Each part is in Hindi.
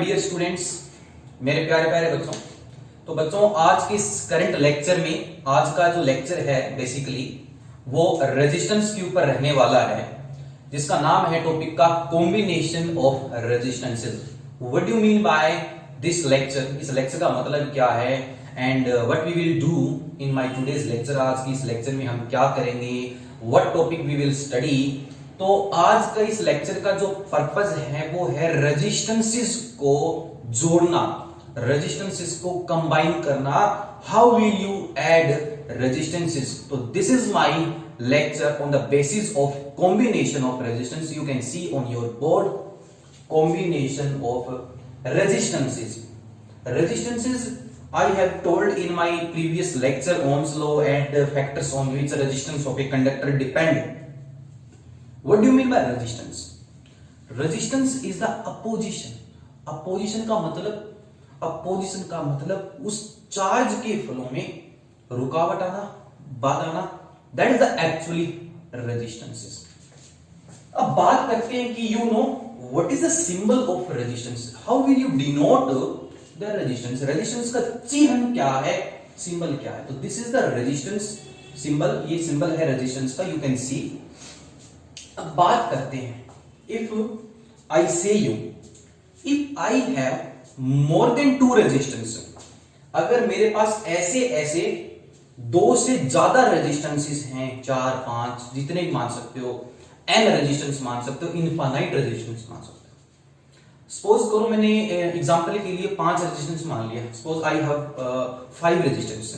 डियर स्टूडेंट्स, मेरे प्यारे प्यारे बच्चों। तो बच्चों, आज के इस करंट लेक्चर में, आज का जो लेक्चर है बेसिकली वो रेजिस्टेंस के ऊपर रहने वाला है, जिसका नाम है टॉपिक का combination of resistances. What do you mean by this lecture? इस लेक्चर का मतलब क्या है and what we will do in my today's lecture. आज की इस लेक्चर में हम क्या करेंगे, what topic we will study. तो आज का इस लेक्चर का जो पर्पस है वो है रेजिस्टेंसेस को जोड़ना, रेजिस्टेंसेस को कंबाइन करना। How will you add resistances? तो this is my lecture on the basis of combination of resistance. You can see on your board combination of resistances. Resistances I have told in my previous lecture, Ohm's law and factors on which resistance of a conductor depend. What do you mean by resistance? Resistance is the opposition. Opposition का मतलब उस चार्ज के फ्लो में रुकावट आना, बाधा आना, that is the actually resistances. अब बात करते हैं कि you know what is the symbol of resistance? How will you denote the resistance? Resistance का चिन्ह क्या है, सिंबल क्या है? तो this is the resistance symbol. ये सिंबल है resistance का, you can see. अब बात करते हैं, if I say you, if I have more than two resistance, अगर मेरे पास ऐसे दो से ज्यादा रेजिस्टेंसेस हैं, 4, 5 जितने भी मान सकते हो, n रेजिस्टेंस मान सकते हो, इनफाइनाइट रेजिस्टेंस मान सकते हो। सपोज करो मैंने एग्जांपल के लिए 5 रेजिस्टेंस मान लिया। Suppose I have 5 resistance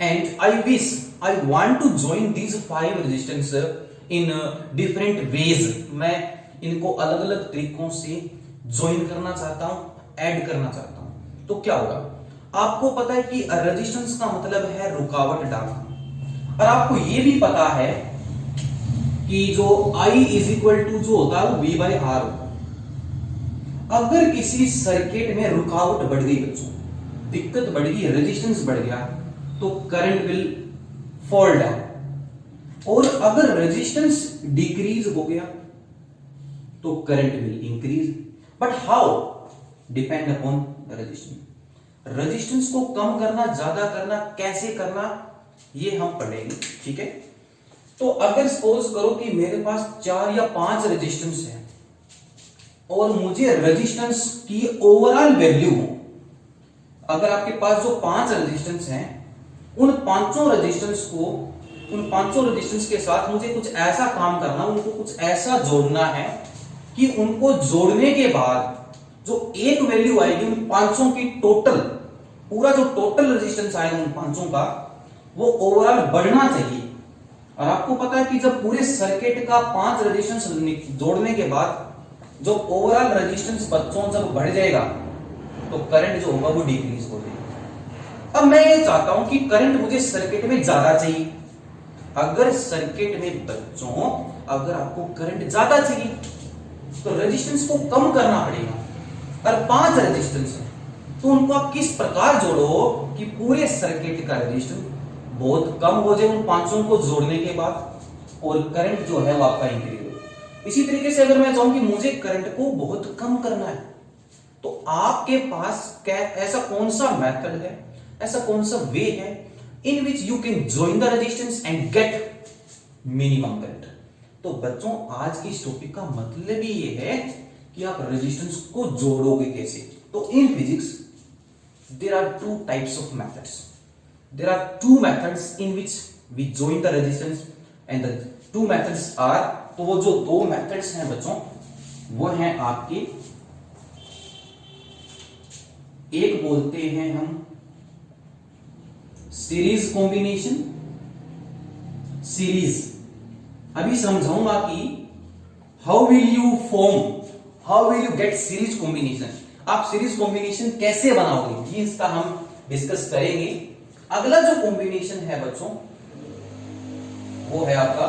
and I wish I want to join these 5 resistance in different ways. मैं इनको अलग अलग तरीकों से ज्वाइन करना चाहता हूं, ऐड करना चाहता हूं। तो क्या होगा? आपको पता है कि रेजिस्टेंस का मतलब है रुकावट डालना, और आपको यह भी पता है कि जो I इज इक्वल टू जो होता है वो V बाई आर होता है। अगर किसी सर्किट में रुकावट बढ़ गई बच्चों, दिक्कत बढ़ गई, रेजिस्टेंस बढ़ गया, तो करंट विल फॉल डाउन। और अगर रेजिस्टेंस डिक्रीज हो गया तो current will increase. But how? Depend upon resistance. Resistance को कम करना, ज्यादा करना, कैसे करना, ये हम पढ़ेंगे, ठीक है। तो अगर सपोज करो कि मेरे पास 4 या 5 रेजिस्टेंस है और मुझे रेजिस्टेंस की ओवरऑल वैल्यू हो, अगर आपके पास जो 5 रेजिस्टेंस हैं, उन पांचों रेजिस्टेंस के साथ मुझे कुछ ऐसा काम करना, उनको कुछ ऐसा जोड़ना है कि उनको जोड़ने के बाद जो एक वैल्यू आएगी उन पांचों की टोटल, पूरा जो टोटल रेजिस्टेंस आएगा उन पांचों का, वो ओवरऑल बढ़ना चाहिए। और आपको पता है कि जब पूरे सर्किट का 5 रेजिस्टेंस जोड़ने के बाद जो ओवरऑल रेजिस्टेंस बच्चों जब बढ़ जाएगा तो करंट जो होगा वो डिक्रीज हो जाएगा। अब मैं ये चाहता हूं कि करंट मुझे सर्किट में ज्यादा चाहिए। अगर सर्किट में बच्चों, अगर आपको करंट ज्यादा चाहिए तो रेजिस्टेंस को कम करना पड़ेगा। और 5 रेजिस्टेंस है तो उनको आप किस प्रकार जोड़ो कि पूरे सर्किट का रेजिस्टेंस बहुत कम हो जाए उन पांचों को जोड़ने के बाद, और करंट जो है वो आपका इंक्रीज हो। इसी तरीके से अगर मैं चाहूं कि मुझे करंट को बहुत कम करना है, तो आपके पास ऐसा कौन सा मेथड है, ऐसा कौन सा वे है in which you can join the resistance and get minimum current. तो बच्चों, आज की इस टॉपिक का मतलब ही ये है कि आप रेजिस्टेंस को जोड़ोगे कैसे। तो in physics there are 2 types of methods. There are 2 methods in which we join the resistance, and the 2 methods are, तो वो जो 2 methods हैं बच्चों, वो हैं आपके, एक बोलते हैं हम सीरीज कॉम्बिनेशन, सीरीज। अभी समझाऊंगा कि how will you get series combination. आप सीरीज कॉम्बिनेशन कैसे बनाओगे, ये इसका हम डिस्कस करेंगे। अगला जो कॉम्बिनेशन है बच्चों वो है आपका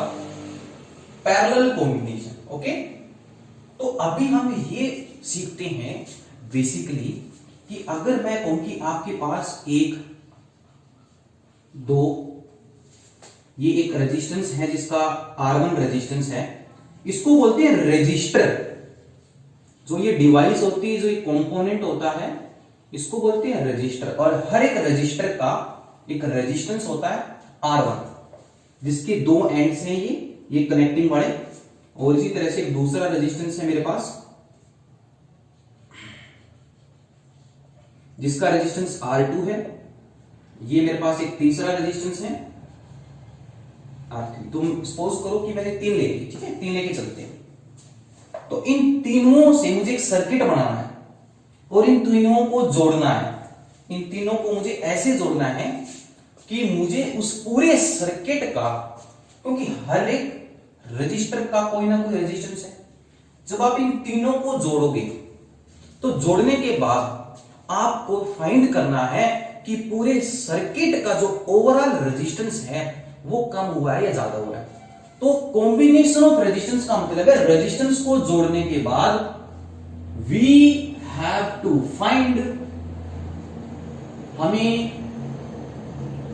पैरेलल कॉम्बिनेशन। ओके, तो अभी हम ये सीखते हैं बेसिकली कि अगर मैं कहूं कि आपके पास 1, 2, ये एक रेजिस्टेंस है जिसका R1 रेजिस्टेंस है, इसको बोलते हैं रेजिस्टर। जो ये डिवाइस होती है, जो ये कंपोनेंट होता है, इसको बोलते हैं रजिस्टर। और हर एक रजिस्टर का एक रेजिस्टेंस होता है R1, जिसके दो एंड्स हैं ये कनेक्टिंग वाले। और इसी तरह से एक दूसरा रेजिस्टेंस है मेरे पास, जिसका रेजिस्टेंस R2 है। ये मेरे पास एक तीसरा रेजिस्टेंस है R3। तुम सपोज करो कि मैंने 3 लेके, ठीक है, 3 लेके चलते हैं। तो इन तीनों से मुझे एक सर्किट बनाना है और इन तीनों को जोड़ना है। इन तीनों को मुझे ऐसे जोड़ना है कि मुझे उस पूरे सर्किट का, क्योंकि हर एक रजिस्टर का कोई ना कोई रेजिस्टेंस है, जब आप इन तीनों को जोड़ोगे तो जोड़ने के बाद आपको फाइंड करना है कि पूरे सर्किट का जो ओवरऑल रेजिस्टेंस है वो कम हुआ है या ज्यादा हुआ है। तो कॉम्बिनेशन ऑफ रेजिस्टेंस का मतलब है रेजिस्टेंस को जोड़ने के बाद वी हैव टू फाइंड, हमें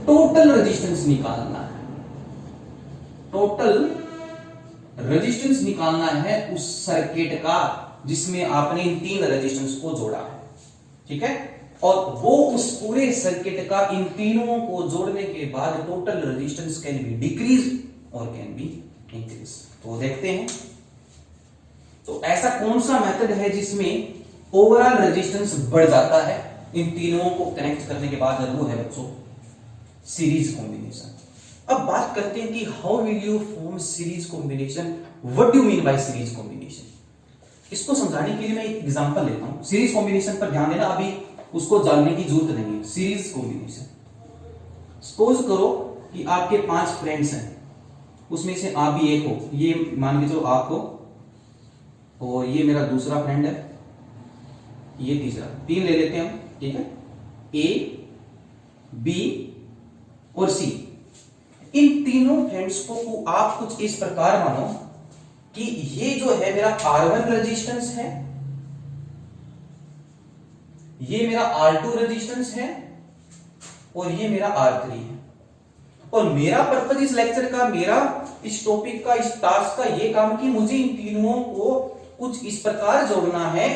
टोटल रेजिस्टेंस निकालना है। टोटल रेजिस्टेंस निकालना है उस सर्किट का जिसमें आपने इन 3 रेजिस्टेंस को जोड़ा है, ठीक है। और वो उस पूरे सर्किट का इन तीनों को जोड़ने के बाद total resistance can be decrease और कैन बी इंक्रीज। तो देखते हैं, तो ऐसा कौन सा मेथड है जिसमें ओवरऑल रेजिस्टेंस बढ़ जाता है इन तीनों को कनेक्ट करने के बाद? वो है बच्चों सीरीज कॉम्बिनेशन। अब बात करते हैं कि how will you form series combination, what do you mean bye series combination. इसको समझाने के लिए मैं एक एग्जांपल लेता हूं। सीरीज कॉम्बिनेशन पर ध्यान देना, अभी उसको जानने की जरूरत नहीं है। सीरीज कॉम्बिनेशन, सपोज करो कि आपके 5 फ्रेंड्स हैं, उसमें से आप भी एक हो, ये मान के चलो आप हो, और ये मेरा दूसरा फ्रेंड है, ये तीसरा, 3 ले लेते हैं हम, ठीक है, ए, बी और सी। इन तीनों फ्रेंड्स को आप कुछ इस प्रकार मानो कि ये जो है मेरा R1 रेजिस्टेंस है, ये मेरा R2 रेजिस्टेंस है, और ये मेरा R3 है। और मेरा पर्पज इस लेक्चर का, मेरा इस टॉपिक का, इस टास्क का ये काम कि मुझे इन तीनों को कुछ इस प्रकार जोड़ना है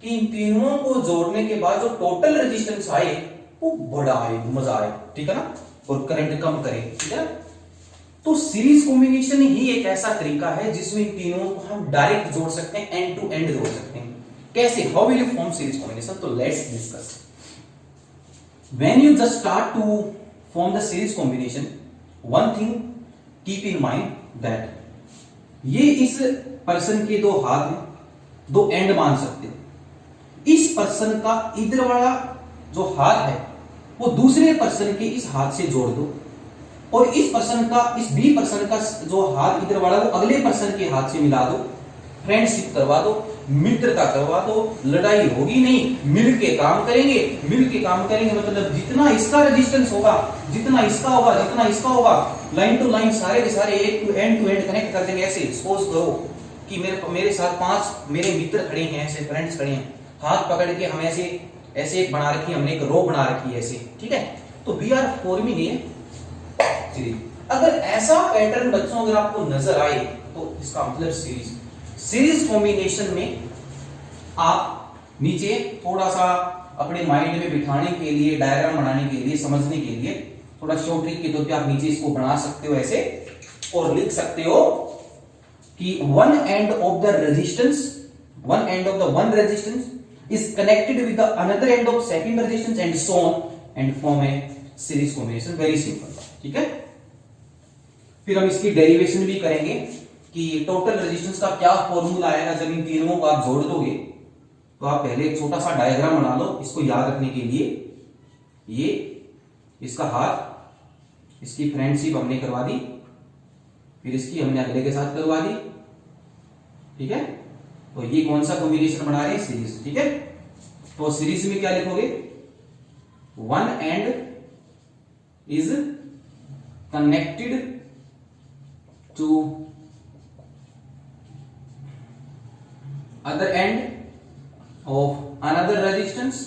कि इन तीनों को जोड़ने के बाद जो टोटल रेजिस्टेंस आए वो बड़ा आए, मजा आए, ठीक है ना, और करंट कम करे, ठीक है। तो सीरीज कॉम्बिनेशन ही एक ऐसा तरीका है जिसमें इन तीनों को हम डायरेक्ट जोड़ सकते हैं, एंड टू एंड जोड़ सकते हैं। कैसे, how will you form series combination? तो let's discuss. When you just start to form the series combination, one thing keep in mind that ये इस पर्सन के 2 हाथ हैं, 2 एंड मान सकते हो। इस पर्सन का इधर वाला जो हाथ है वो दूसरे पर्सन के इस हाथ से जोड़ दो, और इस पर्सन का, इस बी पर्सन का जो हाथ इधर वाला वो अगले पर्सन के हाथ से मिला दो, फ्रेंडशिप करवा दो, मित्रता करवा दो। लड़ाई होगी नहीं, मिल के काम करेंगे, मिल के काम करेंगे मतलब जितना इसका रेजिस्टेंस होगा, जितना इसका होगा, जितना इसका होगा, लाइन टू लाइन सारे के सारे एक टू एंड कनेक्ट कर देंगे। ऐसे सपोज करो कि मेरे साथ 5 मेरे मित्र खड़े हैं, ऐसे फ्रेंड्स खड़े हैं, हाथ पकड़ के हम ऐसे एक बना रखी है, हमने एक रो बना रखी है ऐसे, ठीक है। तो we are forming a series. अगर ऐसा पैटर्न बच्चों अगर आपको नजर आए तो इसका मतलब सीरीज कॉम्बिनेशन में आप नीचे थोड़ा सा अपने माइंड में बिठाने के लिए, डायग्राम बनाने के लिए, समझने के लिए थोड़ा शॉर्ट ट्रिक के तौर पे आप नीचे इसको बना सकते हो ऐसे, और लिख सकते हो कि one end of the resistance is connected with the another end of second resistance and so on and form a series combination. Very simple, ठीक है। फिर हम इसकी डेरिवेशन भी करेंगे कि टोटल रेजिस्टेंस का क्या फॉर्मूला आएगा जब इन तीनों को आप जोड़ दोगे। तो आप पहले एक छोटा सा डायग्राम बना लो इसको याद रखने के लिए। ये इसका हाथ, इसकी फ्रेंडशिप हमने करवा दी, फिर इसकी हमने अगले के साथ करवा दी, ठीक है। तो ये कौन सा कॉम्बिनेशन बना रहे हैं? सीरीज, ठीक है। तो सीरीज में क्या लिखोगे? One end is connected to other end of another resistance,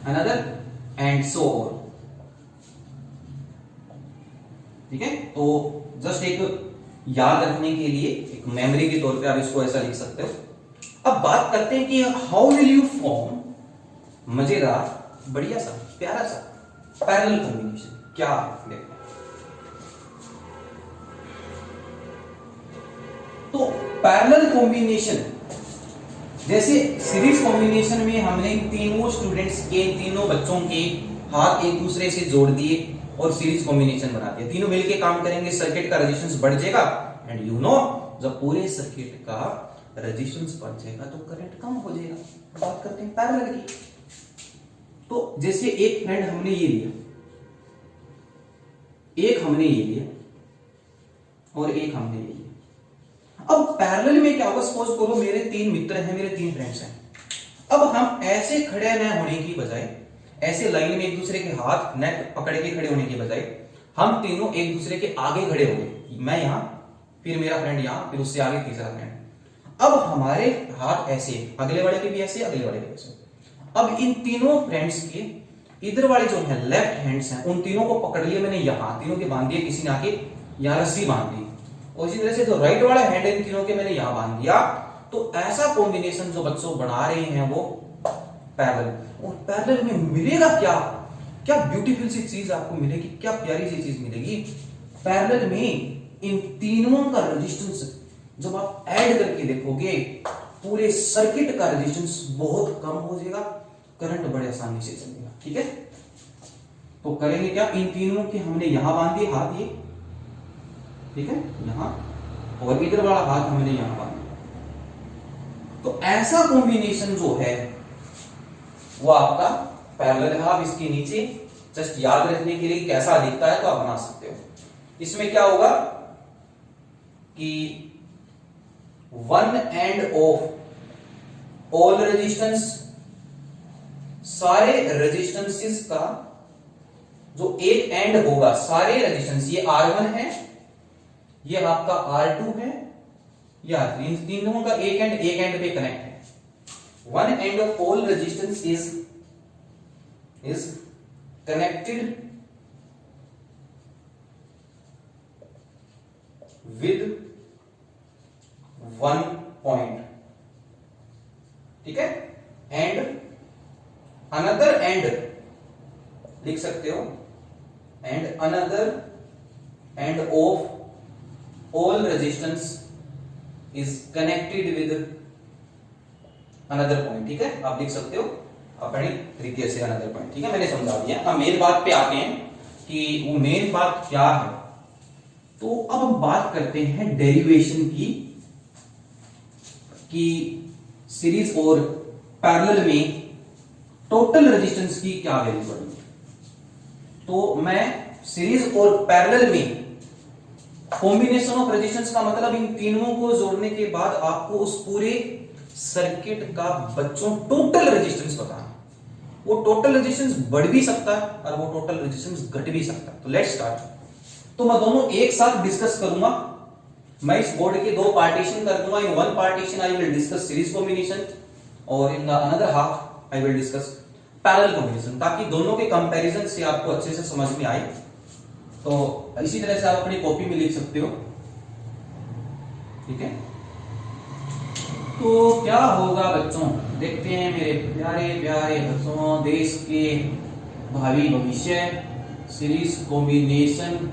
another end so on, ठीक है। तो जस्ट एक याद रखने के लिए, एक मेमोरी के तौर पे आप इसको ऐसा लिख सकते हो अब बात करते हैं कि हाउ विल यू फॉर्म मजेदार, बढ़िया सा, प्यारा सा पैरेलल कॉम्बिनेशन। क्या देखो, तो पैरेलल कॉम्बिनेशन जैसे सीरीज कॉम्बिनेशन में हमने तीनों स्टूडेंट्स के, तीनों बच्चों के हाथ एक दूसरे से जोड़ दिए और सीरीज कॉम्बिनेशन बना दिया। तीनों मिलके काम करेंगे, सर्किट का रेजिस्टेंस बढ़ जाएगा। एंड यू नो, जब पूरे सर्किट का रेजिस्टेंस बढ़ जाएगा तो करंट कम हो जाएगा। बात करते हैं पैरेलल की। तो जैसे एक फ्रेंड हमने ये लिया, एक हमने ये लिया और एक हमने ये लिया। अब पैरेलल में क्या होगा, सपोज करो मेरे तीन मित्र हैं, मेरे तीन फ्रेंड्स हैं। अब हम ऐसे खड़े न होने की बजाय, ऐसे लाइन में एक दूसरे के हाथ नेक पकड़ के खड़े होने की बजाय, हम तीनों एक दूसरे के आगे खड़े हो गए। मैं यहां, फिर मेरा फ्रेंड यहां, फिर उससे आगे तीसरा फ्रेंड। अब हमारे हाथ ऐसे, अगले वाले के भी ऐसे, अगले वाले के ऐसे। अब इन तीनों फ्रेंड्स के इधर वाले जो है लेफ्ट हैंड्स हैं, उन तीनों को पकड़ लिया मैंने यहां, तीनों के बांध दिए, किसी ने आके यहां रस्सी बांध दी। और इसी तरह से जो राइट वाला हैंड इन तीनों के मैंने यहां बांध दिया। तो ऐसा कॉम्बिनेशन जो बच्चों बना रहे हैं वो पैरेलल। और पैरेलल में मिलेगा क्या, क्या ब्यूटीफुल सी चीज आपको मिलेगी, क्या प्यारी सी चीज मिलेगी। पैरेलल में इन तीनों का रेजिस्टेंस जब आप ऐड करके देखोगे, पूरे सर्किट का रेजिस्टेंस बहुत कम हो जाएगा, करंट बड़े आसानी से चलेगा। ठीक है, तो करेंगे क्या, इन तीनों के हमने यहां बांध दिए हाथ, ये ठीक है यहां, और इधर वाला हाथ हमने यहां बांध दिया। तो ऐसा कॉम्बिनेशन जो है वो आपका पैरेलल है। आप इसके नीचे जस्ट याद रखने के लिए कैसा दिखता है तो आप बना सकते हो। इसमें क्या होगा कि one end of all resistance, सारे रेजिस्टेंसेस का जो एक एंड होगा, सारे रेजिस्टेंस, ये R1 है, ये आपका R2 है, या इन तीनों का एक एंड पे कनेक्ट है। One end of all resistance is connected with one point. ठीक है, एंड अनदर एंड लिख सकते हो, and another end of all resistance is connected with another point। ठीक है, आप लिख सकते हो अपनी तरीके से another point। ठीक है, मैंने समझा दिया। अब मेन बात पे आते हैं कि वो मेन बात क्या है। तो अब हम बात करते हैं डेरिवेशन की, कि सीरीज और पैरेलल में टोटल रेजिस्टेंस की क्या वैल्यू बढ़ेगी। तो मैं सीरीज और पैरेलल में कॉम्बिनेशन ऑफ रेजिस्टेंस का मतलब इन तीनों को जोड़ने के बाद आपको उस पूरे सर्किट का बच्चों टोटल रेजिस्टेंस बताना। वो टोटल रेजिस्टेंस बढ़ भी सकता है और वो टोटल रेजिस्टेंस घट भी सकता है। तो लेट्स स्टार्ट। तो मैं दोनों एक साथ डिस्कस करूंगा। मैं इस बोर्ड के दो पार्टीशन कर दूंगा। In one partition I will discuss series combination और in the another half I will discuss parallel combination, ताकि दोनों के कंपैरिजन से आपको अच्छे से समझ में आए। तो इसी तरह से आप अपनी कॉपी में लिख सकते हो। ठीक है, तो क्या होगा बच्चों, देखते हैं मेरे प्यारे प्यारे बच्चों, देश के भावी भविष्य, सीरीज कॉम्बिनेशन,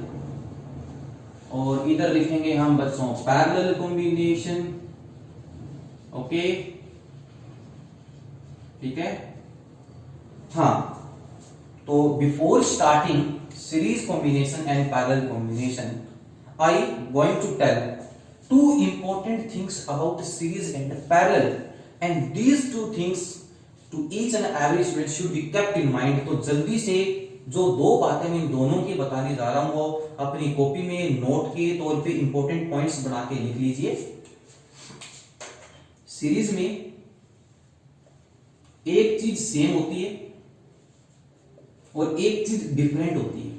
और इधर लिखेंगे हम बच्चों पैरेलल कॉम्बिनेशन। ओके, ठीक है। हाँ, तो before starting series combination and parallel combination, I going to tell two important things about series and parallel, and these two things to each and every student should be kept in mind। तो जल्दी से जो दो बातें मैं इन दोनों की बताने जा रहा हूं वो अपनी कॉपी में नोट के तौर पे इंपॉर्टेंट पॉइंट्स बना के लिख लीजिए। सीरीज में एक चीज सेम होती है और एक चीज डिफरेंट होती है।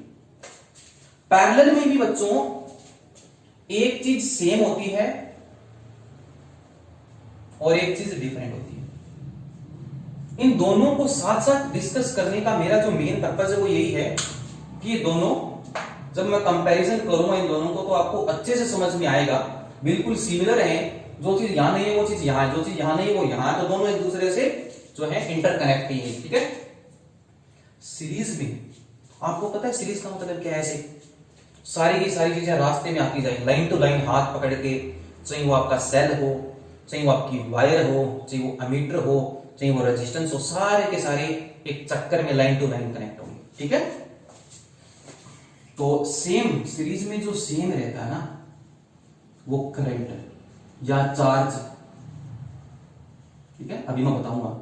पैरेलल में भी बच्चों एक चीज सेम होती है और एक चीज डिफरेंट होती है। इन दोनों को साथ साथ डिस्कस करने का मेरा जो मेन पर्पस है वो यही है कि ये दोनों जब मैं कंपैरिजन करूंगा इन दोनों को तो आपको अच्छे से समझ में आएगा। बिल्कुल सिमिलर है जो चीज यहां नहीं है वो चीज यहां है, जो चीज यहां नहीं है वो यहां है, तो दोनों एक दूसरे से जो है इंटरकनेक्ट ही है, ठीक है। सीरीज में आपको पता है सीरीज का मतलब क्या है, ऐसे सारी की सारी चीजें रास्ते में आती जाएंगी, लाइन टू लाइन हाथ पकड़ के, चाहे वो आपका सेल हो, चाहे वो आपकी वायर हो, चाहे वो अमीटर हो, चाहे वो रेजिस्टेंस हो, सारे के सारे एक चक्कर में लाइन टू लाइन कनेक्ट होंगे, ठीक है। तो सेम सीरीज में जो सेम रहता है ना वो करंट या चार्ज, ठीक है, अभी मैं बताऊंगा।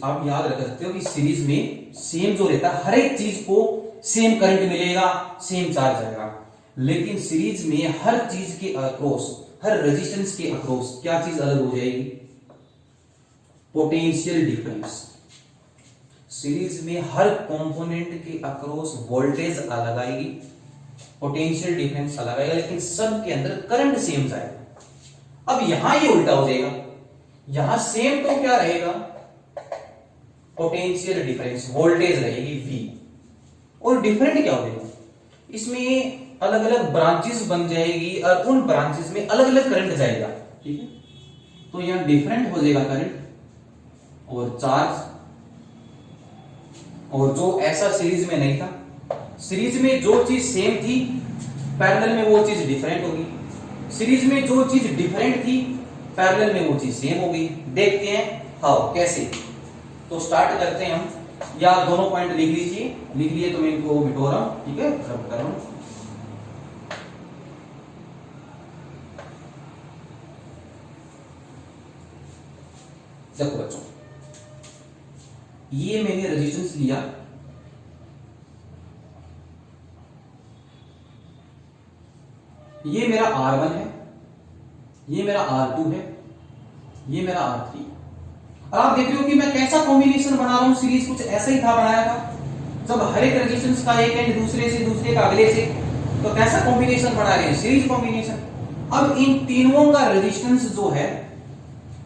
आप याद रख सकते हो कि सीरीज में सेम जो रहता है, हर एक चीज को सेम करंट मिलेगा, सेम चार्ज आएगा, लेकिन सीरीज में हर चीज के अक्रॉस, हर रेजिस्टेंस के अक्रॉस क्या चीज अलग हो जाएगी, पोटेंशियल डिफरेंस। सीरीज में हर कंपोनेंट के अक्रॉस वोल्टेज अलग आएगी, पोटेंशियल डिफरेंस अलग आएगा, लेकिन सब के अंदर करंट सेम जाएगा। अब यहां ये उल्टा हो जाएगा, यहां सेम तो क्या रहेगा, पोटेंशियल डिफरेंस, वोल्टेज रहेगी V, और डिफरेंट क्या हो जाएगा, इसमें अलग अलग ब्रांचेस बन जाएगी और उन ब्रांचेस में अलग अलग करंट जाएगा, ठीक है। तो यहां डिफरेंट हो जाएगा करंट और चार्ज, और जो ऐसा सीरीज में नहीं था, सीरीज में जो चीज सेम थी पैरेलल में वो चीज डिफरेंट होगी, सीरीज में जो चीज डिफरेंट थी पैरेलल में वो चीज सेम होगी। देखते हैं हाउ, कैसे। तो स्टार्ट करते हैं हम, या दोनों पॉइंट लिख लीजिए, लिख लिए तो मैं इनको मिटो रहा हूं, ठीक है, रब कर रहा हूं। देखो बच्चों, ये मैंने रेजिस्टेंस लिया, ये मेरा R1 है, ये मेरा R2 है, ये मेरा R3। और आप देख रहे हो कि मैं कैसा कॉम्बिनेशन बना रहा हूं, सीरीज कुछ ऐसा ही था बनाया था, जब हर एक रेजिस्टेंस का एक एंड दूसरे से, दूसरे का अगले से, तो कैसा कॉम्बिनेशन बना रहे हैं, सीरीज कॉम्बिनेशन। अब इन तीनों का रेजिस्टेंस जो है,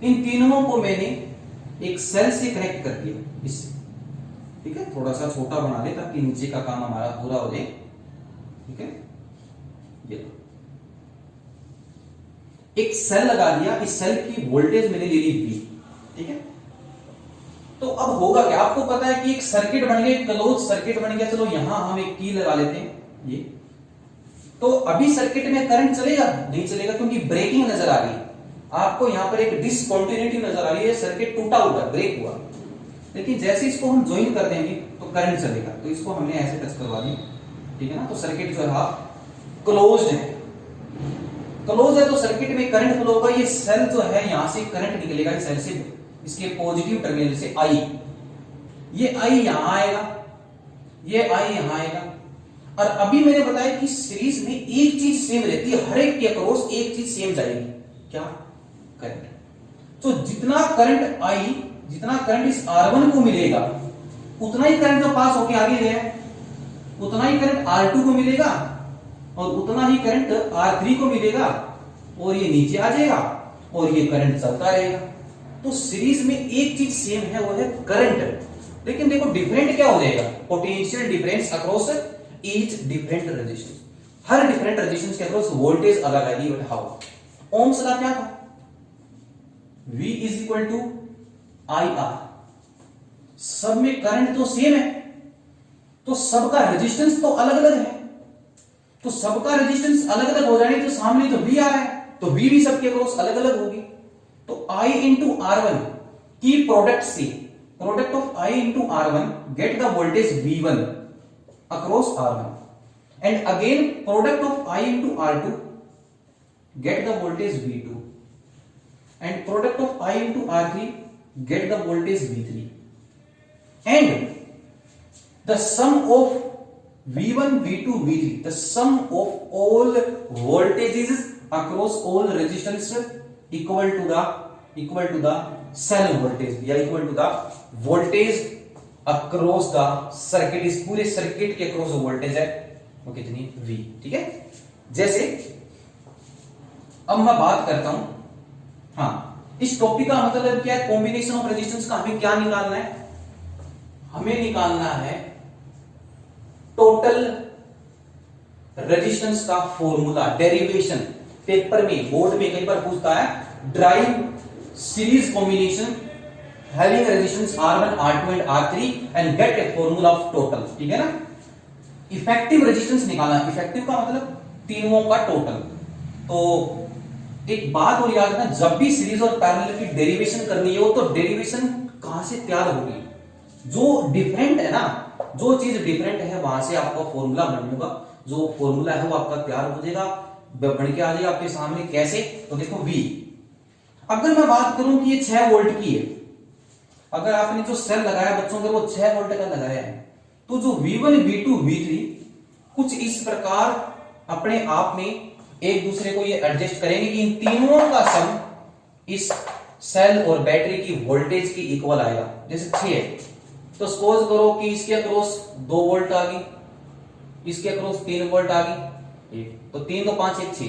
इन तीनों को मैंने एक सेल से कनेक्ट कर दिया इससे, ठीक है, थोड़ा सा छोटा बना ले ताकि नीचे का काम हमारा पूरा हो जाए, ठीक है। ये एक सेल लगा दिया, इस सेल की वोल्टेज मैंने ले ली V, ठीक है। तो अब होगा क्या, आपको पता है कि एक सर्किट बन गया, क्लोज सर्किट बन गया। चलो यहां हम एक की लगा लेते हैं ये, तो अभी सर्किट में करंट चलेगा नहीं चलेगा, क्योंकि ब्रेकिंग नजर आ रही है आपको, यहां पर एक डिसकंटिन्यूटी नजर आ रही है, सर्किट टूटा हुआ, ब्रेक हुआ। लेकिन जैसे इसको हम ज्वाइन कर देंगे तो करंट चलेगा, तो इसको हमने ऐसे टच करवा दिया, ठीक है ना। तो सर्किट जो है क्लोज्ड है, क्लोज है तो सर्किट में करंट फ्लो होगा, ये सेल जो है यहां से करंट निकलेगा, इस सेल से, इसके पॉजिटिव टर्मिनल से I, ये I यहां आएगा, ये I यहां आएगा। और अभी मैंने बताया कि सीरीज में एक चीज सेम रहती है, हर एक के अक्रॉस एक चीज सेम जाएगी, क्या, करंट। तो जितना करंट I, जितना करंट इस R1 को मिलेगा उतना ही करंट जो पास होके आगे गया, उतना ही करंट R2 को मिलेगा और उतना ही करंट R3 को मिलेगा, और ये नीचे आ जाएगा और ये करंट चलता रहेगा। तो सीरीज में एक चीज सेम है, वो है करंट, लेकिन देखो डिफरेंट क्या हो जाएगा, potential difference across each different resistance, हर डिफरेंट रेजिस्टेंस के अक्रॉस वोल्टेज अलग आएगी। बट हाउ, ओम्स का क्या था, V is equal to IR, सब में करंट तो सेम है, तो सबका रेजिस्टेंस तो अलग अलग है, तो सबका रेजिस्टेंस अलग अलग हो जाने, तो सामने तो V आ रहा है, तो V भी सबके अक्रॉस अलग अलग होगी। तो I इंटू R1 की प्रोडक्ट से, product of I into R1 get the voltage V1 across R1, and again product of I into R2 get the voltage V2, and product of I into R3 get the voltage V3, and the sum of V1, V2, V3, the sum of all voltages across all resistance equal to the cell voltage, या equal to the voltage across the circuit, इस पूरे सर्किट के अक्रॉस वोल्टेज है वो कितनी, V, ठीक है। जैसे अब मैं बात करता हूं, हाँ, इस टॉपिक का मतलब क्या है, कॉम्बिनेशन ऑफ रेजिस्टेंस का हमें क्या निकालना है, हमें निकालना है टोटल रेजिस्टेंस का फॉर्मूला, डेरिवेशन, पेपर में, बोर्ड में कई बार पूछता है drive series combination having resistance R1 R2 and R3 and gate a formula of total, ठीक है ना। इफेक्टिव रेजिस्टेंस निकालना, इफेक्टिव का मतलब तीनों का टोटल। तो एक बात और याद रखना, जब भी सीरीज और पैरेलल की डेरिवेशन करनी हो तो डेरिवेशन कहां से तैयार होगी, जो डिफरेंट है ना, जो चीज डिफरेंट है वहां से आपका फॉर्मूला बनेगा, जो फॉर्मूला है वो आपका तैयार हो जाएगा, बन के आ जाएगा आपके सामने। कैसे, तो देखो V, अगर मैं बात करूं कि ये 6 वोल्ट की है, अगर आपने जो सेल लगाया बच्चों अगर वो 6 वोल्ट का लगाया है, तो जो V1 V2 V3 कुछ इस प्रकार अपने आप में एक दूसरे को ये एडजस्ट करेंगे कि इन तीनों का सम इस सेल और बैटरी की वोल्टेज की इक्वल आएगा। जैसे 6 है तो सपोज करो कि इसके अक्रॉस 2 वोल्ट आ गई, इसके अक्रॉस 3 वोल्ट आ गई, तो 3 2 5 1 6,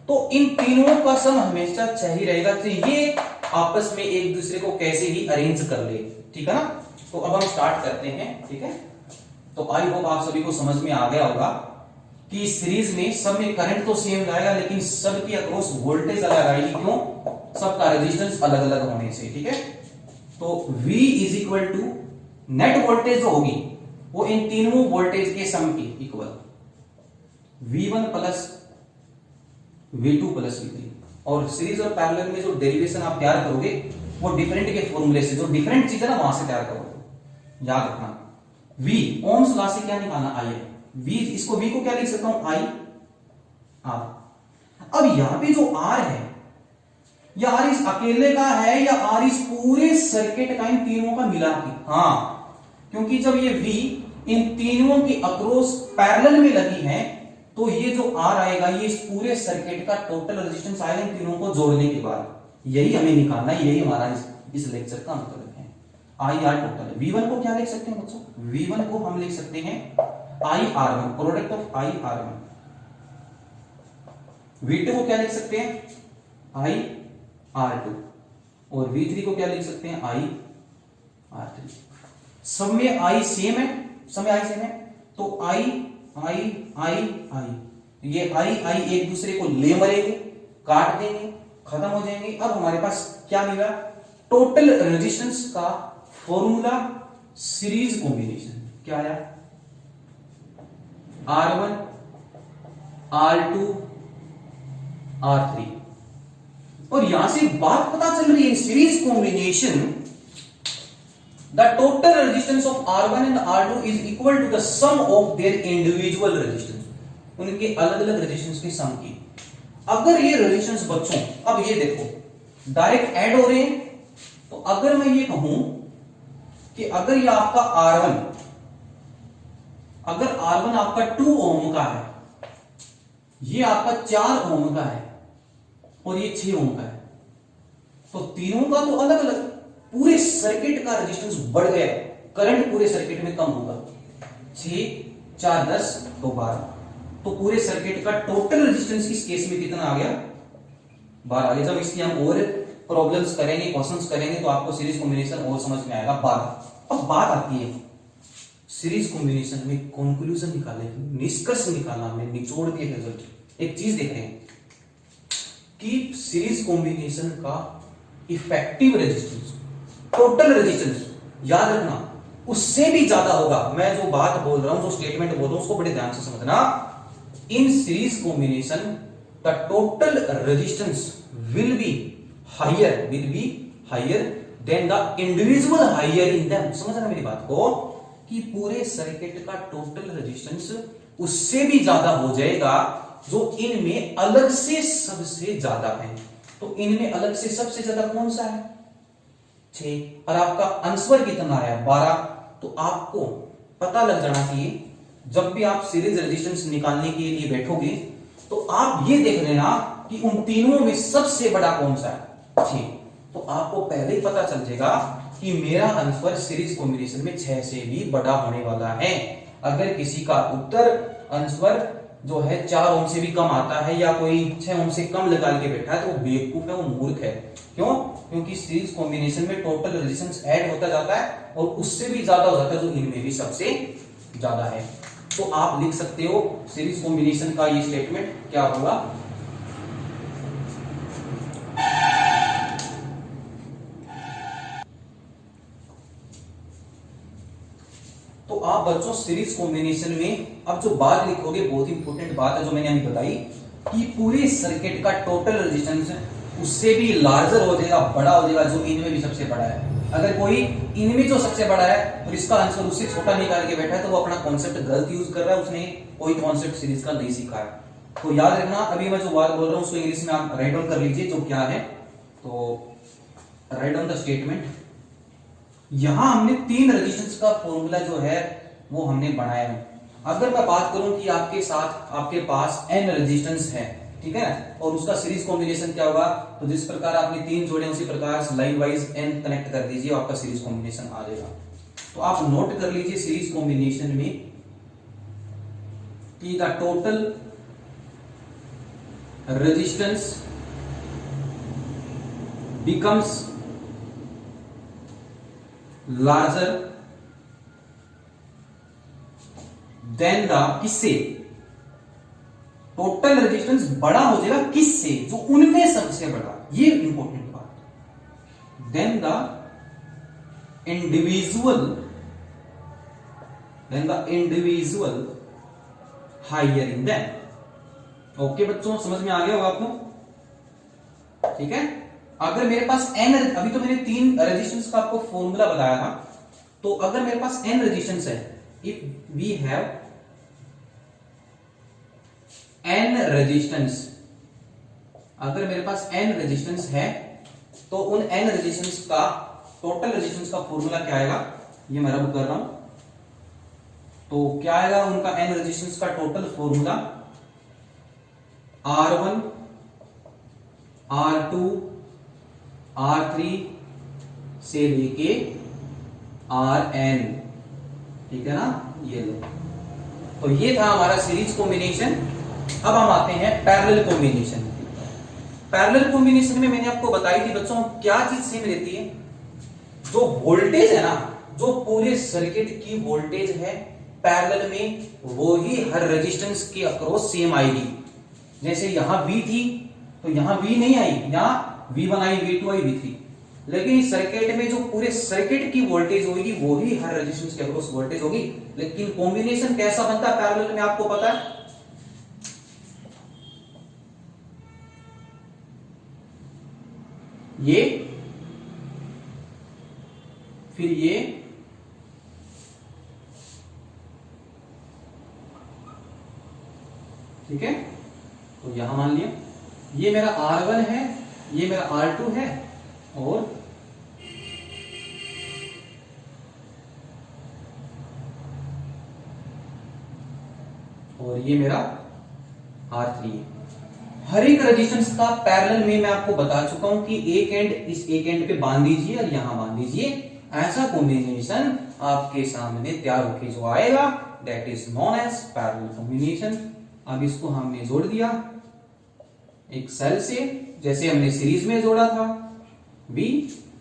तो इन तीनों का सम हमेशा 6 ही रहेगा। तो ये आपस में एक दूसरे को कैसे ही अरेंज कर ले, ठीक है ना। तो अब हम स्टार्ट करते हैं, ठीक है। तो आई होप आप सभी को समझ में आ गया होगा कि सीरीज में सब में करंट तो सेम जाएगा लेकिन सबकी अक्रॉस वोल्टेज अलग आएगी। क्यों, सबका रेजिस्टेंस अलग अलग होने से, ठीक है। तो V is equal to net voltage जो होगी वो इन तीनों वोल्टेज के सम की equal, V1 plus V2 plus V3। और सीरीज और पैरेलल में जो डेरिवेशन आप तैयार करोगे वो डिफरेंट के फॉर्मूले से, जो डिफरेंट चीज है ना वहां से तैयार करोगे। याद रखना V ओम्स लॉ से क्या निकालना, I है। V, इसको V को क्या लिख सकता हूं, I R। अब यहां पे जो R है, या R इस अकेले का है या R इस पूरे सर्किट का इन तीनों का मिला के, हाँ, क्योंकि जब ये V इन तीनों की अक्रॉस पैरेलल में लगी है तो ये जो R आएगा ये इस पूरे सर्किट का टोटल रेजिस्टेंस आएगा इन तीनों को जोड़ने के बाद। यही हमें निकालना है, यही हमारा इस लेक्चर का मतलब है। I R टोटल, V1 को क्या लिख सकते हैं बच्चों, V1 को हम लिख सकते हैं I R1, product of I R1। V2 को क्या लिख सकते हैं I R2, और V3 को क्या लिख सकते हैं I R3। सब में I सेम है, सब में I सेम है, तो I ये I एक दूसरे को ले मरेंगे, काट देंगे, खत्म हो जाएंगे। अब हमारे पास क्या मिला, टोटल रेजिस्टेंस का फॉर्मूला सीरीज कॉम्बिनेशन क्या आया, R1 R2 R3। और यहां से बात पता चल रही है, series combination the total resistance of R1 and R2 is equal to the sum of their individual resistance, उनके अलग अलग रेजिस्टेंस की सम की। अगर ये रेजिस्टेंस बच्चों, अब ये देखो डायरेक्ट ऐड हो रहे हैं, तो अगर मैं ये कहूं कि अगर ये आपका R1, अगर R1 आपका 2 ओम का है, ये आपका 4 ओम का है और ये 6 ओम का है, तो तीनों का तो अलग अलग, पूरे सर्किट का रेजिस्टेंस बढ़ गया, करंट पूरे सर्किट में कम होगा, 6 4 10 तो 12, तो पूरे सर्किट का टोटल रेजिस्टेंस इस केस में कितना आ गया, 12 आ गया। जब इसकी हम और प्रॉब्लम्स करेंगे, क्वेश्चंस करेंगे तो आपको सीरीज कॉम्बिनेशन और समझ में आएगा, 12। अब बात आती है सीरीज कॉम्बिनेशन में कंक्लूजन निकालने, निष्कर्ष निकालना, में निचोड़ दिए रिजल्ट। एक चीज देख रहे हैं कि सीरीज कॉम्बिनेशन का इफेक्टिव रेजिस्टेंस, टोटल रेजिस्टेंस, याद रखना उससे भी ज्यादा होगा। मैं जो बात बोल रहा हूं, जो स्टेटमेंट बोल रहा हूं, उसको बड़े ध्यान से समझना। In series combination the total resistance will be higher than the individual higher in them. समझना मेरी बात को, कि पूरे सर्किट का टोटल रेजिस्टेंस उससे भी ज्यादा हो जाएगा जो इनमें अलग से सबसे ज्यादा है। तो इनमें अलग से सबसे ज्यादा कौन सा है, 6, और आपका आंसर कितना आया, 12। तो आपको पता लग जाना चाहिए जब भी आप सीरीज रेजिस्टेंस निकालने के लिए बैठोगे तो आप ये देख लेना कि उन तीनों में सबसे बड़ा कौन सा है, 6। तो आपको पहले ही पता चल जाएगा कि मेरा आंसर सीरीज कॉम्बिनेशन में 6 से भी बड़ा होने वाला है। अगर किसी का उत्तर आंसर जो है 4 ओम से भी कम आता है या कोई 6 ओम से कम लगा के बैठा है तो वो बेवकूफ है, वो मूर्ख है। क्यों, क्योंकि सीरीज कॉम्बिनेशन में टोटल रेजिस्टेंस ऐड होता जाता है और उससे भी ज्यादा हो जाता है जो इनमें भी सबसे ज्यादा है। तो आप लिख सकते हो सीरीज कॉम्बिनेशन का ये स्टेटमेंट क्या होगा, तो आप बच्चों सीरीज कॉम्बिनेशन में अब जो बात लिखोगे बहुत इंपॉर्टेंट बात है जो मैंने अभी बताई कि पूरे सर्किट का टोटल रेजिस्टेंस उससे भी लार्जर हो जाएगा, बड़ा हो जाएगा जो इनमें भी सबसे बड़ा है। अगर कोई इनमें जो सबसे बड़ा है और इसका आंसर उससे छोटा निकाल के बैठा है तो वो अपना कॉन्सेप्ट गलत यूज कर रहा है, उसने कोई कॉन्सेप्ट सीरीज का नहीं सीखा है। तो याद रखना, अभी मैं जो बात बोल रहा हूं उसको इंग्लिश में आप राइट डाउन कर लीजिए जो क्या है। तो राइट डाउन द स्टेटमेंट। यहां हमने 3 रेजिस्टेंस का फॉर्मूला जो है वो हमने बनाया है। अगर मैं बात करूं कि आपके पास n रेजिस्टेंस है, ठीक है, और उसका सीरीज कॉम्बिनेशन क्या होगा, तो जिस प्रकार आपने 3 जोड़े उसी प्रकार लाइन वाइज n कनेक्ट कर दीजिए, आपका सीरीज कॉम्बिनेशन आ जाएगा। तो आप नोट कर लीजिए सीरीज कॉम्बिनेशन में कि the total resistance becomes larger than the किससे, टोटल रेजिस्टेंस बड़ा हो जाएगा किससे, जो उनमें सबसे बड़ा, ये इंपॉर्टेंट बात, then the individual higher in then. Okay बच्चों, समझ में आ गया होगा आपको, ठीक है। अगर मेरे पास n, अभी तो मैंने 3 रेजिस्टेंस का आपको फॉर्मूला बताया था, तो अगर मेरे पास n रेजिस्टेंस है, if we have n resistance, अगर मेरे पास n रेजिस्टेंस है तो उन n रेजिस्टेंस का टोटल रेजिस्टेंस का फॉर्मूला क्या आएगा, ये मैं रब कर रहा हूं। तो क्या आएगा उनका n रेजिस्टेंस का total formula, R1 R2 R3 से लेके Rn, ठीक है ना, ये लो। तो ये था हमारा सीरीज कॉम्बिनेशन। अब हम आते हैं पैरेलल कॉम्बिनेशन। पैरेलल कॉम्बिनेशन में मैंने आपको बताई थी बच्चों क्या चीज सेम रहती है, जो वोल्टेज है ना, जो पूरे सर्किट की वोल्टेज है पैरेलल में वो ही हर रेजिस्टेंस के अक्रॉस सेम आएगी। जैसे यहां V थी तो यहां V नहीं आई, यहां V1 आई, V2 आई, V3, लेकिन इस सर्किट में जो पूरे सर्किट की वोल्टेज होगी वो ही हर रेजिस्टेंस के अक्रॉस वोल्टेज होगी। लेकिन कॉम्बिनेशन कैसा बनता है पैरेलल में आपको पता है, ये फिर ये ठीक है। तो यहां मान लिया ये मेरा R1 है, ये मेरा R2 है और ये मेरा R3 है। हर एक रेजिस्टेंस का पैरेलल में मैं आपको बता चुका हूं कि एक एंड इस एक एंड पे बांध दीजिए और यहां बांध दीजिए, ऐसा कॉम्बिनेशन आपके सामने तैयार होके जो आएगा that is known as parallel combination. अब इसको हमने जोड़ दिया एक सेल से, जैसे हमने सीरीज में जोड़ा था B,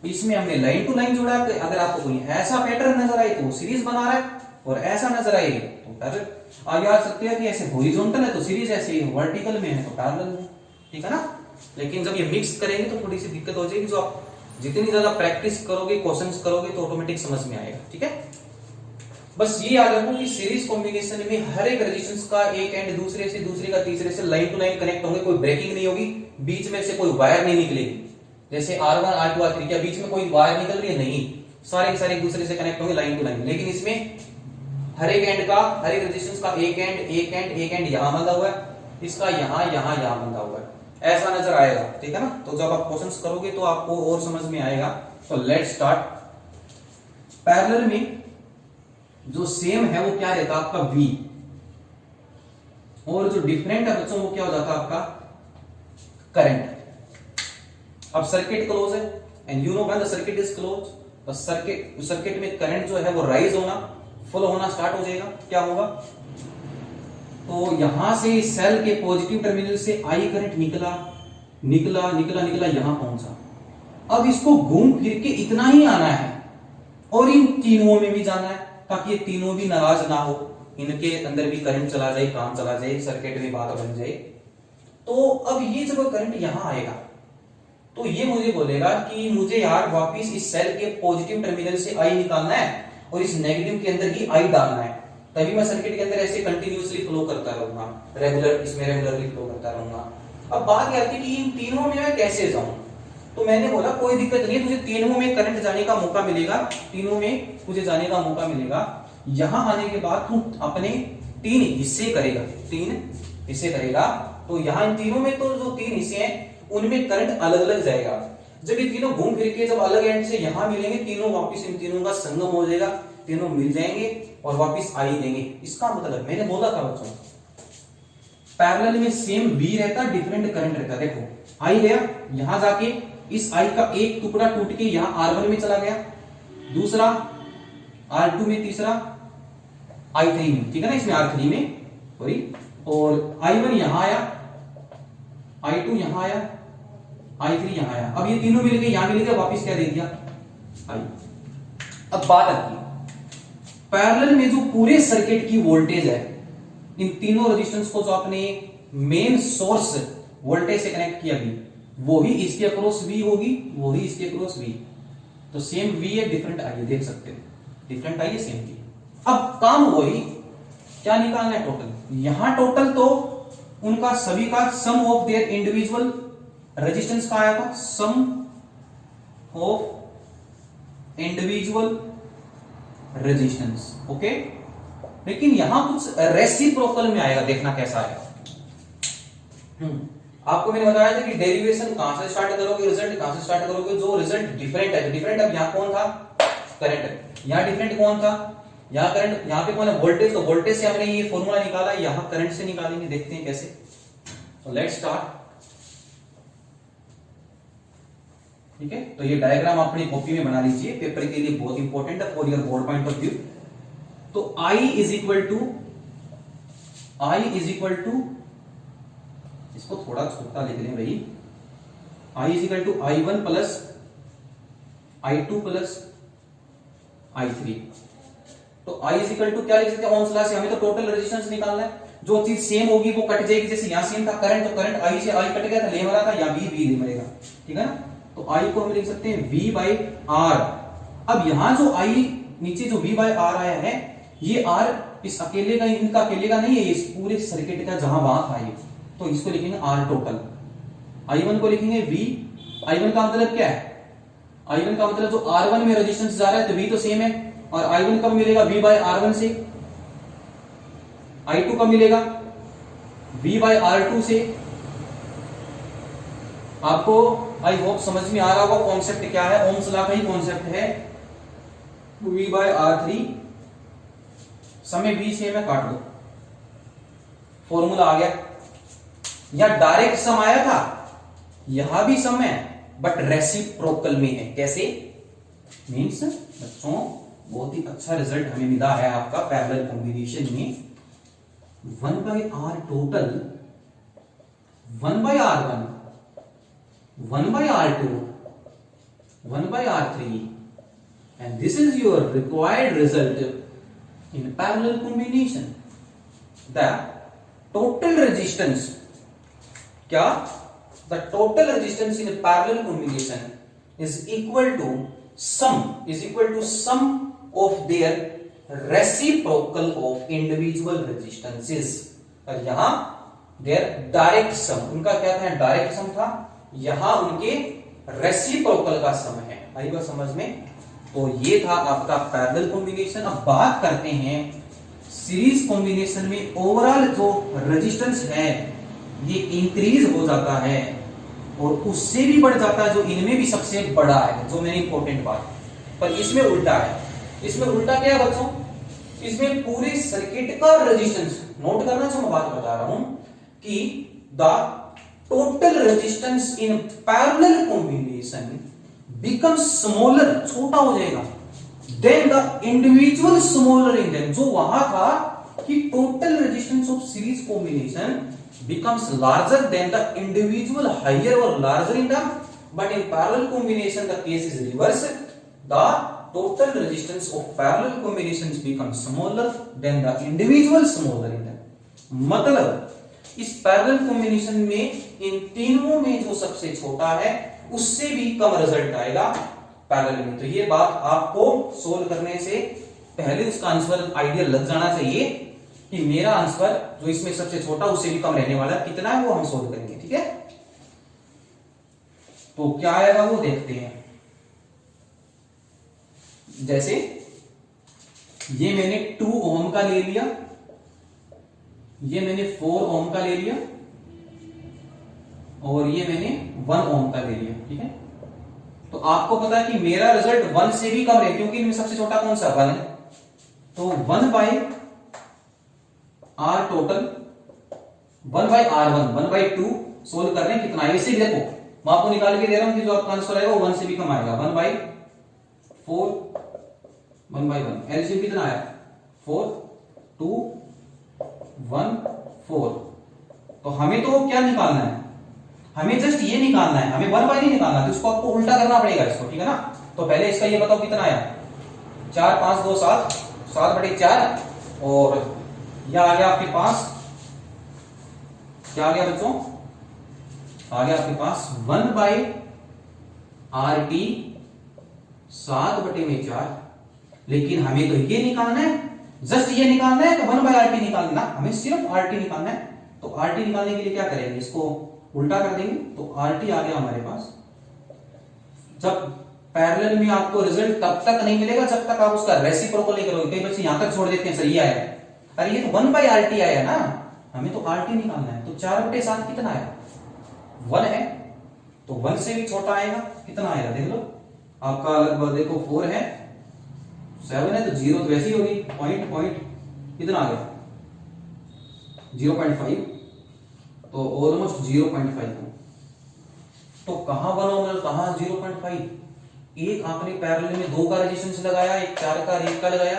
इसमें हमने लाइन टू लाइन जोड़ा। अगर आपको कोई ऐसा पैटर्न नजर आए तो वो सीरीज बना रहा है, और ऐसा नजर आए तो पैरेलल। आगे आ सकते हैं कि ऐसे हॉरिजॉन्टल है तो सीरीज, ऐसे वर्टिकल में है तो पैरेलल है, ठीक है ना। लेकिन जब ये मिक्स करेंगे तो थोड़ी सी दिक्कत हो जाएगी, जो आप जितनी ज्यादा प्रैक्टिस करोगे, क्वेश्चंस करोगे तो ऑटोमेटिक समझ में आएगा, ठीक है। बस ये याद रखो कि सीरीज कॉम्बिनेशन में हर एक रेजिस्टेंस का एक एंड दूसरे से, दूसरे का तीसरे से लाइन टू लाइन कनेक्ट होंगे, कोई ब्रेकिंग नहीं होगी, बीच में से कोई वायर नहीं निकलेगी। जैसे R1 R2 R3 क्या बीच में कोई वायर निकल रही है, नहीं, सारे के सारे एक दूसरे से कनेक्ट होंगे लाइन टू लाइन। लेकिन इसमें हर एक एंड का, हर एक रेजिस्टेंस का एक एंड यहां बंधा हुआ है, इसका यहां बंधा हुआ है, ऐसा नजर आएगा, ठीक है ना। तो जब आप क्वेश्चंस करोगे तो आपको और समझ में आएगा। तो लेट्स स्टार्ट। पैरेलल में जो सेम है वो क्या रहता है आपका V, और जो डिफरेंट है बच्चों वो क्या हो जाता है आपका करंट। अब सर्किट क्लोज है and you know when the circuit is close, the circuit में करंट जो है वो राइज होना, फुल होना स्टार्ट हो जाएगा। क्या होगा, तो यहां से सेल के पॉजिटिव टर्मिनल से आई करंट निकला यहां पहुंचा। अब इसको घूम फिर के इतना ही आना है और इन तीनों में भी जाना है, ताकि ये तीनों भी नाराज ना हो, इनके अंदर भी करंट चला जाए, काम चला जाए, सर्किट में बात बन जाए। तो अब ये जब करंट यहां आएगा तो ये मुझे बोलेगा कि मुझे यार वापिस इस सेल के पॉजिटिव टर्मिनल से आई निकालना है, और इस नेगेटिव के अंदर ही आई डालना है, तभी मैं सर्किट के अंदर ऐसे कंटिन्यूअसली फ्लो करता रहूंगा, रेगुलर इसमें रेगुलरली फ्लो करता रहूंगा। अब बात यह आती है कि इन तीनों में मैं कैसे जाऊं, तो मैंने बोला कोई दिक्कत नहीं है, तुझे तीनों में करंट जाने का मौका मिलेगा, तीनों में तुझे जाने का मौका मिलेगा। यहां आने के बाद तू अपने 3 हिस्से करेगा, 3 हिस्से करेगा, तो यहां इन तीनों में तो जो 3 हिस्से हैं उनमें करंट अलग अलग जाएगा। जब ये तीनों घूम फिर के जब अलग एंड से यहां मिलेंगे, तीनों वापस इन तीनों का संगम हो जाएगा, तीनों मिल जाएंगे और वापस आई देंगे। इसका मतलब मैंने बोला था बच्चों, पैरेलल में सेम V रहता, डिफरेंट करंट रहता। देखो आई गया, यहां जाके इस आई का एक टुकड़ा टूट के यहां R1 में चला गया, दूसरा R2 में, तीसरा I3 में, ठीक है ना, इसमें R3 में सॉरी, और I1 यहां आया, I2 यहां आया, I3 यहां आया। अब ये तीनों मिल गए, यहां मिल गए, वापस क्या दे दिया I। अब बात आती है पैरेलल में जो पूरे सर्किट की वोल्टेज है, इन तीनों रेजिस्टेंस को जो आपने मेन सोर्स वोल्टेज से कनेक्ट किया भी, वो ही इसके अक्रॉस V होगी, वो ही इसके अक्रॉस V। तो सेम V है, डिफरेंट आई है, देख सकते हो डिफरेंट आई है, सेम V। अब काम वही, क्या निकालना है टोटल। यहां टोटल तो उनका सभी का सम ऑफ देयर इंडिविजुअल रेजिस्टेंस का आया था, सम ऑफ इंडिविजुअल रेजिस्टेंस, ओके। लेकिन यहां कुछ रेसिप्रोकल में आएगा, देखना कैसा आएगा। आपको मैंने बताया था कि डेरिवेशन कहां से स्टार्ट करोगे, रिजल्ट कहां से स्टार्ट करोगे, जो रिजल्ट डिफरेंट है। डिफरेंट अब यहां कौन था, करंट, यहां डिफरेंट कौन था, यहां करंट, यहां पे कौन है, वोल्टेज। तो वोल्टेज से हमने ये फॉर्मूला निकाला, यहां करंट से निकालेंगे, देखते हैं कैसे। तो लेट्स स्टार्ट, ठीक है। तो ये डायग्राम अपनी कॉपी में बना लीजिए, पेपर के लिए बहुत इंपॉर्टेंट है for your board point of view. तो I इज इक्वल टू, इसको थोड़ा छोटा लिख लें भाई, I is equal to I1 plus I2 plus I3। तो I इज इक्वल टू क्या लिख सकते हैं, ओम्स लॉ से। हमें तो टोटल रेजिस्टेंस निकालना है, जो चीज सेम होगी वो कट जाएगी। जैसे यहां सेम था करंट, तो करंट I से I कट गया था, ले मरा था, या V ले मरेगा, ठीक है ना। तो I को हम लिख सकते हैं V बाई R। अब यहां जो I नीचे जो V बाई R आया है, ये R इस अकेले का, इनका अकेले का नहीं है, इस पूरे सर्किट का जहां वहां था ये, तो इसको लिखेंगे R टोटल। I1 को लिखेंगे V। I1 का मतलब क्या है, I1 का मतलब जो R1 में रेजिस्टेंस जा रहा है, तो V तो सेम है, और I1 कब मिलेगा, V बाई R1 से। I2 कब मिलेगा, V बाई R2 से। आपको आई होप समझ में आ रहा होगा कॉन्सेप्ट क्या है, ओम्स लॉ का ही कॉन्सेप्ट है। V बाई R3, समय V से मैं काट दो, फॉर्मूला आ गया। या डायरेक्ट सम आया था, यहां भी सम है बट रेसिप्रोकल में है। कैसे, मींस बच्चों बहुत ही अच्छा रिजल्ट हमें मिला है आपका पैरेलल कॉम्बिनेशन में। 1 by R total, 1 by R1, 1 by R2, 1 by R3, and this is your required result in parallel combination. The total resistance, क्या? The total resistance in a parallel combination is equal to sum of their reciprocal of individual resistances। और यहां their direct sum, उनका क्या था, डायरेक्ट सम था, यहां उनके रेसिप्रोकल का सम है। आई बात समझ में। तो ये था आपका पैरेलल कॉम्बिनेशन। अब बात करते हैं सीरीज कॉम्बिनेशन में ओवरऑल जो रेजिस्टेंस है ये इंक्रीज हो जाता है और उससे भी बढ़ जाता है, जो इनमें भी सबसे बड़ा है, जो मेरी इंपॉर्टेंट बात। पर इसमें उल्टा है। इसमें उल्टा क्या है बच्चों, इसमें पूरे सर्किट का रेजिस्टेंस, नोट करना जो मैं बात बता रहा हूं कि the total resistance in parallel combination becomes smaller, छोटा हो जाएगा, then the individual smaller in them. जो वहां था कि total resistance of series combination becomes larger than the individual higher or larger in them, but in parallel combination the case is reverse. The total resistance of parallel combinations becomes smaller than the individual smaller in them. मतलब इस पैरेलल कॉम्बिनेशन में इन तीनों में जो सबसे छोटा है उससे भी कम रिजल्ट आएगा पैरेलल में। तो ये बात आपको सोल्व करने से पहले उसका आंसर आइडिया लग जाना चाहिए कि मेरा आंसर जो इसमें सबसे छोटा उससे भी कम रहने वाला कितना है वो हम सोल्व करेंगे। ठीक है, तो क्या आएगा वो देखते हैं। जैसे ये मैंने 2 ओम का ले लिया, ये मैंने 4 ओम का ले लिया और ये मैंने 1 ओम का ले लिया। ठीक है, तो आपको पता है कि मेरा रिजल्ट 1 से भी कम है क्योंकि इनमें सबसे छोटा कौन सा 1 है। तो 1 by R total 1 by R1 1 by 2 solve कर रहे हैं कितना है। इसे देखो मैं आपको निकाल के दे रहा हूं कि जो आपका आंसर आएगा वो 1 से भी कम आएगा। 1 बाई 4 1 बाई 1 एलसीएम कितना आया 4 2 1 4। तो हमें तो क्या निकालना है, हमें जस्ट ये निकालना है, हमें 1 बाई नहीं निकालना, तो इसको आपको उल्टा करना पड़ेगा इसको। ठीक है ना, तो पहले इसका ये बताओ कितना आया 4 5 2 7 7/4 और यह आ गया आपके पास क्या आ गया बच्चों, आ गया आपके पास 1 बाई RT 7/4। लेकिन हमें तो ये निकालना है, जस्ट ये निकालना है तो 1 बाई RT निकालना, हमें सिर्फ RT निकालना है। तो RT निकालने के लिए क्या करेंगे, इसको उल्टा कर देंगे तो RT आ गया हमारे पास। जब पैरेलल में आपको रिजल्ट तब तक नहीं मिलेगा जब तक आप उसका रेसिप्रोकल नहीं करोगे। कई बच्चे यहां तक छोड़ देते हैं, सही आया, अरे ये तो 1 बाई RT आया ना, हमें तो RT निकालना है। तो 4/7 कितना आया 1 है, तो 1 से भी छोटा आएगा कितना आएगा देख लो आपका, लगभग देखो 4 है 7 है तो 0 तो वैसी होगी पॉइंट कितना आ गया 0.5, तो ऑलमोस्ट 0.5। तो कहां 1 ओम कहां 0.5। एक आपने पैरेलल में 2 का रेजिस्टेंस लगाया, एक 4 का और 1 का लगाया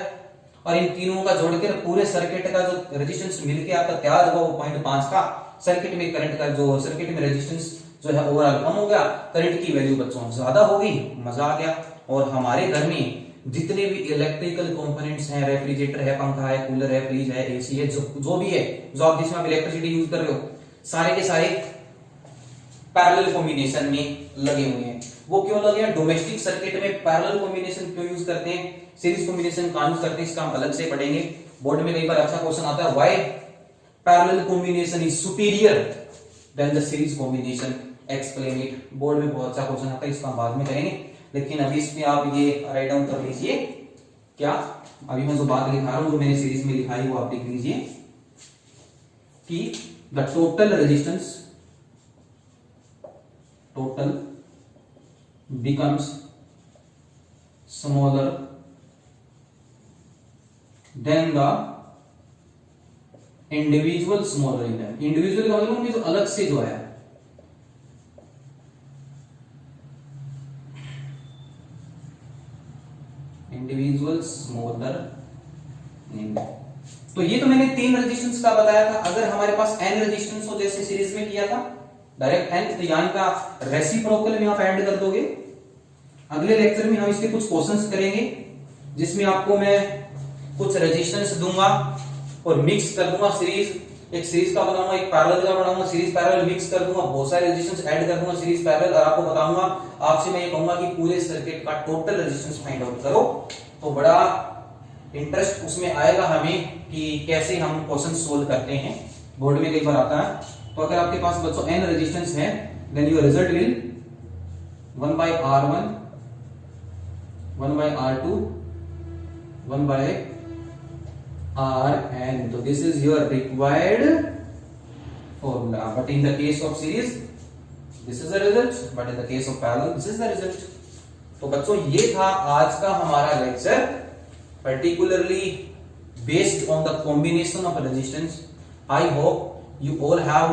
और इन तीनों का जोड़कर पूरे सर्किट का जो रेजिस्टेंस मिलके आपका तैयार हुआ वो 0.5 का। सर्किट में करंट का जो सर्किट में रेजिस्टेंस जो है ओवरऑल कम हो गया, करंट की वैल्यू बच्चों ज्यादा हो गई, मजा आ गया। और हमारे घर में जितने भी इलेक्ट्रिकल कंपोनेंट्स हैं, रेफ्रिजरेटर है, पंखा है, कूलर है, फ्रिज है, एसी है, जो भी है, जो आप जिसमें आप इलेक्ट्रिसिटी यूज कर रहे हो, सारे के सारे पैरेलल कॉम्बिनेशन में लगे हुए हैं। वो क्यों लगे हैं, डोमेस्टिक सर्किट में पैरेलल कॉम्बिनेशन क्यों यूज करते हैं, सीरीज कॉम्बिनेशन कहां यूज करते हैं, इसका हम अलग से पढ़ेंगे। बोर्ड में कई बार अच्छा क्वेश्चन आता है, why parallel combination is superior than the series combination, explain it. Board में बहुत अच्छा क्वेश्चन आता है, इसका हम बाद में करेंगे। लेकिन अभी इसमें आप ये राइट डाउन कर लीजिए, क्या अभी मैं जो बात लिखा रहा हूं जो मैंने सीरीज में लिखा है वो आप लिख लीजिए कि the total resistance becomes smaller than the individual smaller in them। Individual का मतलब जो अलग से जो है, इंडिविजुअल स्मॉलर इन। तो ये तो मैंने 3 रेजिस्टेंस का बताया था। अगर हमारे पास n रेजिस्टेंस हो जैसे सीरीज में किया था डायरेक्ट n, तो यानी का रेसिप्रोकल में आप ऐड कर दोगे। अगले लेक्चर में हम इसके कुछ क्वेश्चंस करेंगे जिसमें आपको मैं कुछ रेजिस्टेंस दूंगा और मिक्स कर दूंगा सीरीज, एक सीरीज का बनाऊंगा, एक पैरेलल का बनाऊंगा, सीरीज पैरेलल मिक्स कर दूंगा, बहुत सारे रेजिस्टेंस ऐड कर दूंगा सीरीज पैरेलल, और आपको बताऊंगा, आपसे मैं ये कहूंगा कि पूरे सर्किट का टोटल रेजिस्टेंस फाइंड आउट करो। तो बड़ा इंटरेस्ट उसमें आएगा हमें कि कैसे हम क्वेश्चन सोल्व करते हैं, बोर्ड में कई बार आता है। तो अगर आपके पास बच्चों n रेजिस्टेंस है then your result will 1 by R1 1 by R2 1 by Rn। तो this is your required formula, but in the case of series this is the result, but in the case of parallel this is the result. तो बच्चों ये था आज का हमारा lecture, particularly based on the combination of resistance. I hope you all have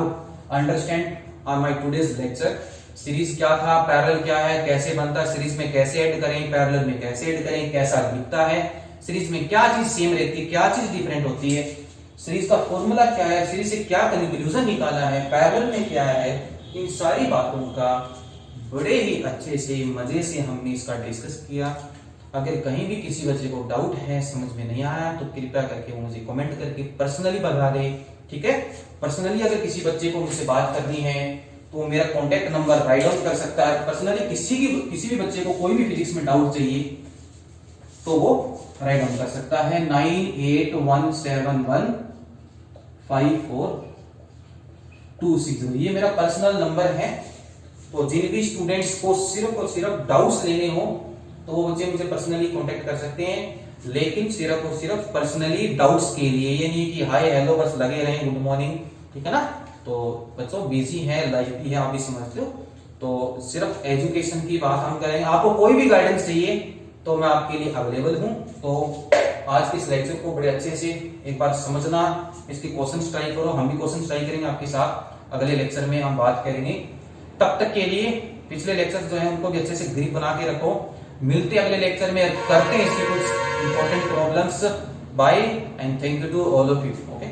understand on my today's lecture। Series क्या था, पैरेलल क्या है, कैसे बनता है, सीरीज में कैसे ऐड करें, पैरेलल में कैसे ऐड करें, कैसा दिखता है, सीरीज में क्या चीज सेम रहती है, क्या चीज डिफरेंट होती है, सीरीज का फॉर्मूला क्या है, सीरीज से क्या कंक्लूजन निकाला है, पैरेलल में क्या है, इन सारी बातों का बड़े ही अच्छे से मजे से हमने इसका डिस्कस किया। अगर कहीं भी किसी बच्चे को डाउट है, समझ में नहीं आया, तो कृपया करके मुझे कमेंट करके पर्सनली बता दे, ठीक है। पर्सनली अगर किसी बच्चे को मुझसे बात करनी है तो मेरा कॉन्टेक्ट नंबर राइट डाउन कर सकता है। पर्सनली किसी भी बच्चे को कोई भी फिजिक्स में डाउट चाहिए तो वो राइट डाउन कर सकता है 9817154260। ये मेरा पर्सनल नंबर है। तो जिन भी स्टूडेंट्स को सिर्फ और सिर्फ डाउट्स लेने हो तो वो बच्चे मुझे पर्सनली कांटेक्ट कर सकते हैं, लेकिन सिर्फ और सिर्फ पर्सनली डाउट्स के लिए। ये नहीं कि हाय हेलो बस लगे रहें, गुड मॉर्निंग, ठीक है ना। तो बच्चों बिजी है, लाइफ भी है, आप भी समझते हो। तो सिर्फ एजुकेशन की बात हम करेंगे। आपको कोई भी गाइडेंस चाहिए तो मैं आपके लिए अवेलेबल हूं। तो आज के इस लेक्चर को बड़े अच्छे से एक बार समझना, इसके क्वेश्चंस ट्राई करो, हम भी क्वेश्चंस ट्राई करेंगे आपके साथ। अगले लेक्चर में हम बात करेंगे। तब तक के लिए पिछले लेक्चर जो है उनको भी अच्छे से ग्रिप बना के रखो। मिलते अगले लेक्चर में, करते हैं इसके कुछ important problems. Bye and thank you to all of you. Okay.